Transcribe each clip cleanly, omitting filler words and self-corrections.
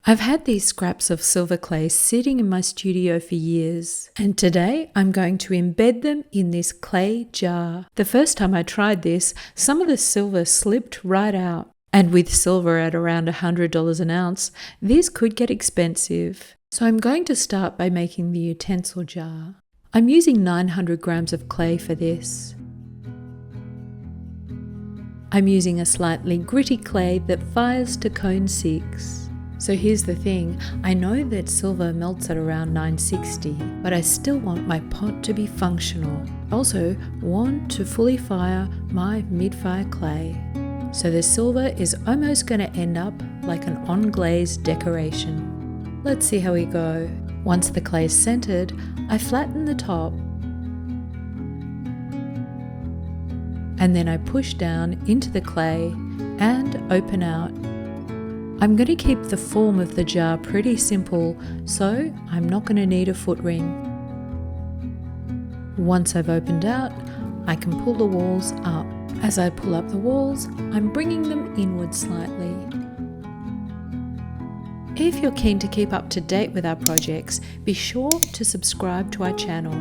I've had these scraps of silver clay sitting in my studio for years, and today I'm going to embed them in this clay jar. The first time I tried this, some of the silver slipped right out, and with silver at around $100 an ounce, this could get expensive. So I'm going to start by making the utensil jar. I'm using 900 grams of clay for this. I'm using a slightly gritty clay that fires to cone 6. So here's the thing, I know that silver melts at around 960, but I still want my pot to be functional. I also want to fully fire my mid-fire clay. So the silver is almost going to end up like an on-glaze decoration. Let's see how we go. Once the clay is centered, I flatten the top. And then I push down into the clay and open out. I'm going to keep the form of the jar pretty simple, so I'm not going to need a foot ring. Once I've opened out, I can pull the walls up. As I pull up the walls, I'm bringing them inward slightly. If you're keen to keep up to date with our projects, be sure to subscribe to our channel.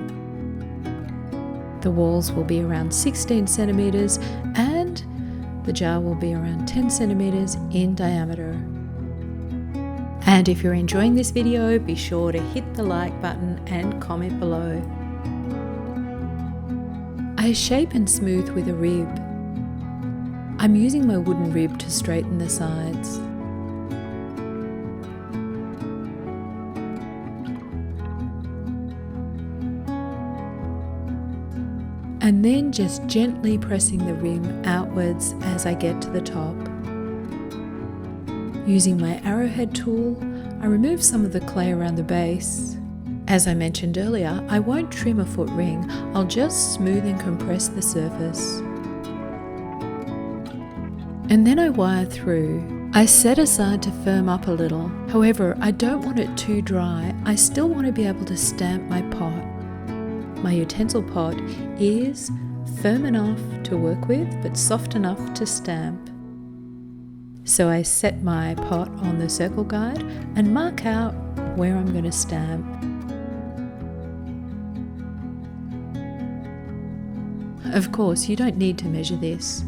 The walls will be around 16 centimeters and the jar will be around 10 centimeters in diameter. And if you're enjoying this video, be sure to hit the like button and comment below. I shape and smooth with a rib. I'm using my wooden rib to straighten the sides. And then just gently pressing the rim outwards as I get to the top. Using my arrowhead tool, I remove some of the clay around the base. As I mentioned earlier, I won't trim a foot ring, I'll just smooth and compress the surface. And then I wire through. I set aside to firm up a little. However, I don't want it too dry. I still want to be able to stamp my pot. My utensil pot is firm enough to work with, but soft enough to stamp. So I set my pot on the circle guide and mark out where I'm going to stamp. Of course, you don't need to measure this.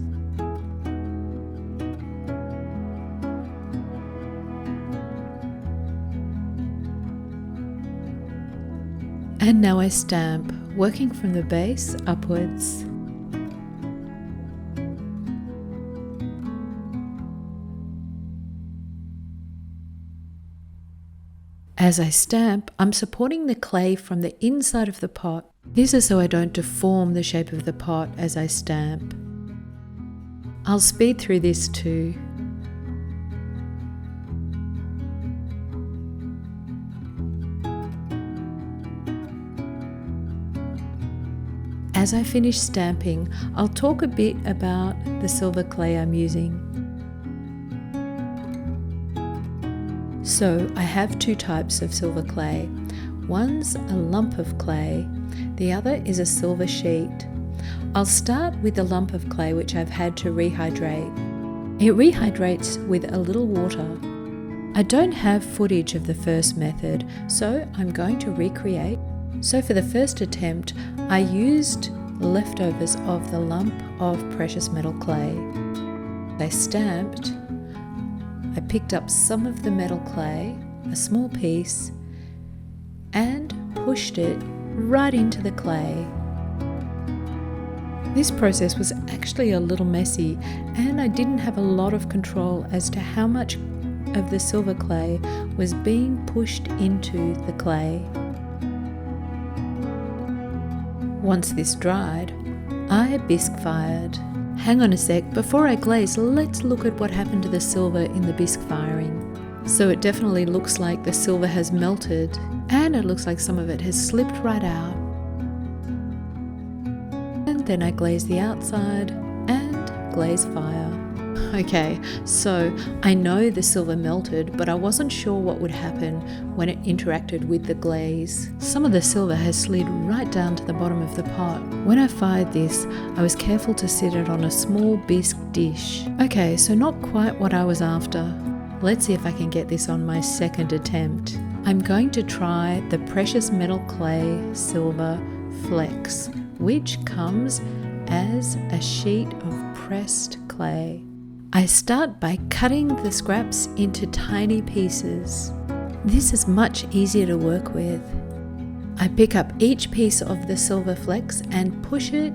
And now I stamp, working from the base upwards. As I stamp, I'm supporting the clay from the inside of the pot. This is so I don't deform the shape of the pot as I stamp. I'll speed through this too. As I finish stamping, I'll talk a bit about the silver clay I'm using. So I have two types of silver clay. One's a lump of clay, the other is a silver sheet. I'll start with the lump of clay which I've had to rehydrate. It rehydrates with a little water. I don't have footage of the first method, so I'm going to recreate. So for the first attempt, I used leftovers of the lump of precious metal clay. I stamped. I picked up some of the metal clay, a small piece, and pushed it right into the clay. This process was actually a little messy, and I didn't have a lot of control as to how much of the silver clay was being pushed into the clay. Once this dried, I bisque fired. Hang on a sec, before I glaze, let's look at what happened to the silver in the bisque firing. So it definitely looks like the silver has melted, and it looks like some of it has slipped right out. And then I glaze the outside and glaze fire. Okay, so I know the silver melted, but I wasn't sure what would happen when it interacted with the glaze. Some of the silver has slid right down to the bottom of the pot. When I fired this, I was careful to sit it on a small bisque dish. Okay, so not quite what I was after. Let's see if I can get this on my second attempt. I'm going to try the Precious Metal Clay Silver Flex, which comes as a sheet of pressed clay. I start by cutting the scraps into tiny pieces. This is much easier to work with. I pick up each piece of the Silver Flex and push it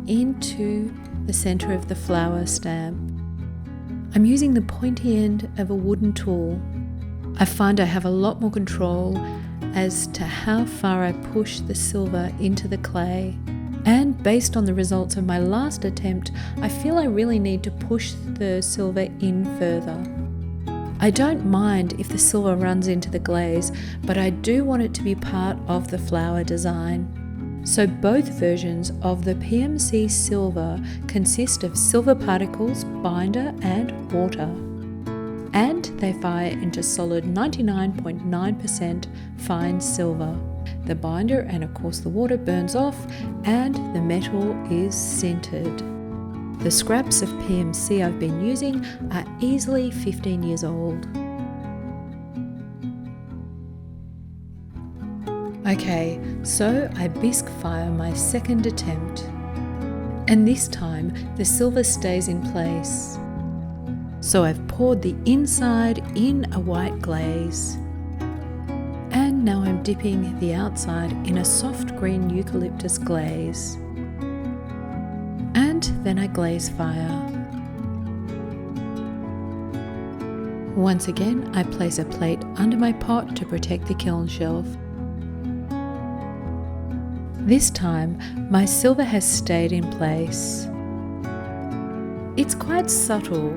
into the center of the flower stamp. I'm using the pointy end of a wooden tool. I find I have a lot more control as to how far I push the silver into the clay. And based on the results of my last attempt, I feel I really need to push the silver in further. I don't mind if the silver runs into the glaze, but I do want it to be part of the flower design. So both versions of the PMC Silver consist of silver particles, binder and water. And they fire into solid 99.9% fine silver. The binder and of course the water burns off and the metal is sintered. The scraps of PMC I've been using are easily 15 years old. Okay, so I bisque fire my second attempt. And this time the silver stays in place. So I've poured the inside in a white glaze. And now I'm dipping the outside in a soft green eucalyptus glaze. And then I glaze fire. Once again, I place a plate under my pot to protect the kiln shelf. This time, my silver has stayed in place. It's quite subtle,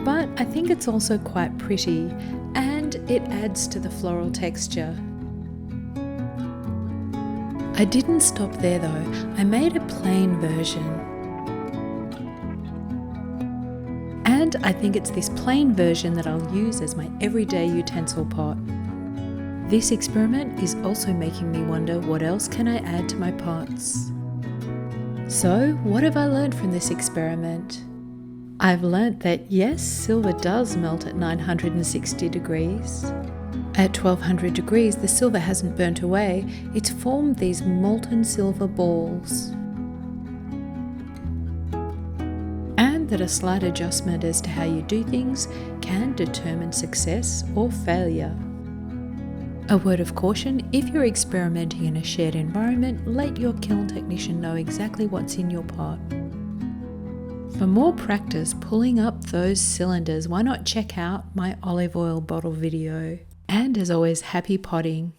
but I think it's also quite pretty, and it adds to the floral texture. I didn't stop there though, I made a plain version. And I think it's this plain version that I'll use as my everyday utensil pot. This experiment is also making me wonder what else can I add to my pots. So, what have I learned from this experiment? I've learnt that yes, silver does melt at 960 degrees. At 1200 degrees, the silver hasn't burnt away, it's formed these molten silver balls. And that a slight adjustment as to how you do things can determine success or failure. A word of caution, if you're experimenting in a shared environment, let your kiln technician know exactly what's in your pot. For more practice pulling up those cylinders, why not check out my olive oil bottle video? And as always, happy potting!